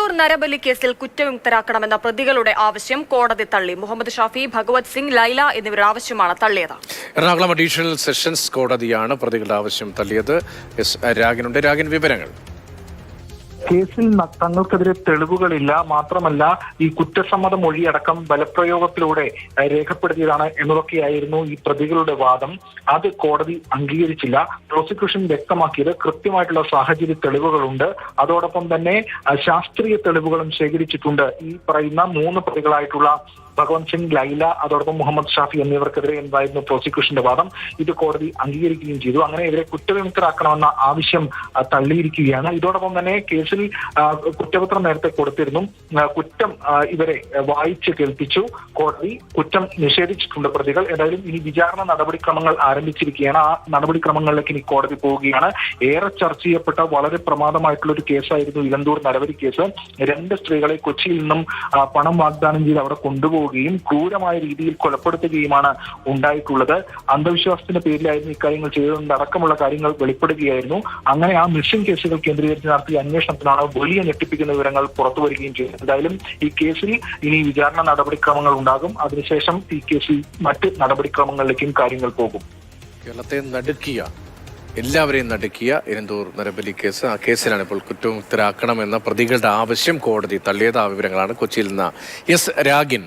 ഇലന്തൂർ നരബലി കേസിൽ കുറ്റവിമുക്തരാക്കണമെന്ന പ്രതികളുടെ ആവശ്യം കോടതി തള്ളി. മുഹമ്മദ് ഷാഫി, ഭഗവത് സിംഗ്, ലൈല എന്നിവരുടെ ആവശ്യമാണ് തള്ളിയത്. എറണാകുളം അഡീഷണൽ സെഷൻസ് കോടതിയാണ് പ്രതികളുടെ ആവശ്യം തള്ളിയത്. രാഗിനുണ്ട്. രാഗിൻ, വിവരങ്ങൾ. കേസിൽ തങ്ങൾക്കെതിരെ തെളിവുകളില്ല, മാത്രമല്ല ഈ കുറ്റസമ്മത മൊഴിയടക്കം ബലപ്രയോഗത്തിലൂടെ രേഖപ്പെടുത്തിയതാണ് എന്നതൊക്കെയായിരുന്നു ഈ പ്രതികളുടെ വാദം. അത് കോടതി അംഗീകരിച്ചില്ല. പ്രോസിക്യൂഷൻ വ്യക്തമാക്കിയത് കൃത്യമായിട്ടുള്ള സാഹചര്യ തെളിവുകളുണ്ട്, അതോടൊപ്പം തന്നെ ശാസ്ത്രീയ തെളിവുകളും ശേഖരിച്ചിട്ടുണ്ട്. ഈ പറയുന്ന 3 പ്രതികളായിട്ടുള്ള ഭഗവത് സിംഗ്, ലൈല, അതോടൊപ്പം മുഹമ്മദ് ഷാഫി എന്നിവർക്കെതിരെ എന്തായിരുന്നു പ്രോസിക്യൂഷന്റെ വാദം. ഇത് കോടതി അംഗീകരിക്കുകയും ചെയ്തു. അങ്ങനെ ഇവരെ കുറ്റവിമുക്തരാക്കണമെന്ന ആവശ്യം തള്ളിയിരിക്കുകയാണ്. ഇതോടൊപ്പം തന്നെ കേസിൽ കുറ്റപത്രം നേരത്തെ കൊടുത്തിരുന്നു. കുറ്റം ഇവരെ വായിച്ച് കേൾപ്പിച്ചു. കോടതി കുറ്റം നിഷേധിച്ചിട്ടുണ്ട് പ്രതികൾ. ഏതായാലും ഇനി വിചാരണ നടപടിക്രമങ്ങൾ ആരംഭിച്ചിരിക്കുകയാണ്. ആ നടപടിക്രമങ്ങളിലേക്ക് ഇനി കോടതി പോവുകയാണ്. ഏറെ ചർച്ച ചെയ്യപ്പെട്ട വളരെ പ്രമാദമായിട്ടുള്ള ഒരു കേസായിരുന്നു ഇലന്തൂർ നരബലി കേസ്. 2 സ്ത്രീകളെ കൊച്ചിയിൽ നിന്നും പണം വാഗ്ദാനം ചെയ്ത് അവിടെ കൊണ്ടുപോകുകയും ക്രൂരമായ രീതിയിൽ കൊലപ്പെടുത്തുകയുമാണ് ഉണ്ടായിട്ടുള്ളത്. അന്ധവിശ്വാസത്തിന്റെ പേരിലായിരുന്നു ഇക്കാര്യങ്ങൾ ചെയ്തതെന്ന് അടക്കമുള്ള കാര്യങ്ങൾ വെളിപ്പെടുകയായിരുന്നു. അങ്ങനെ ആ മിഷൻ കേസുകൾ കേന്ദ്രീകരിച്ച് നടത്തിയ അന്വേഷണത്തിനാണ് വലിയ ഞെട്ടിപ്പിക്കുന്ന വിവരങ്ങൾ പുറത്തുവരികയും ചെയ്തത്. എന്തായാലും ഈ കേസിൽ ഇനി വിചാരണ നടപടിക്രമങ്ങൾ ഉണ്ടാകും. അതിനുശേഷം ഈ കേസിൽ മറ്റ് നടപടിക്രമങ്ങളിലേക്കും കാര്യങ്ങൾ പോകും. കേരളത്തെ എല്ലാവരെയും നടുക്കിയ ഇലന്തൂർ നരബലി കേസ്, ആ കേസിലാണ് ഇപ്പോൾ കുറ്റവിമുക്തരാക്കണമെന്ന പ്രതികളുടെ ആവശ്യം കോടതി തള്ളിയത്. ആ വിവരങ്ങളാണ് കൊച്ചിയിൽ നിന്ന് രാഗിൻ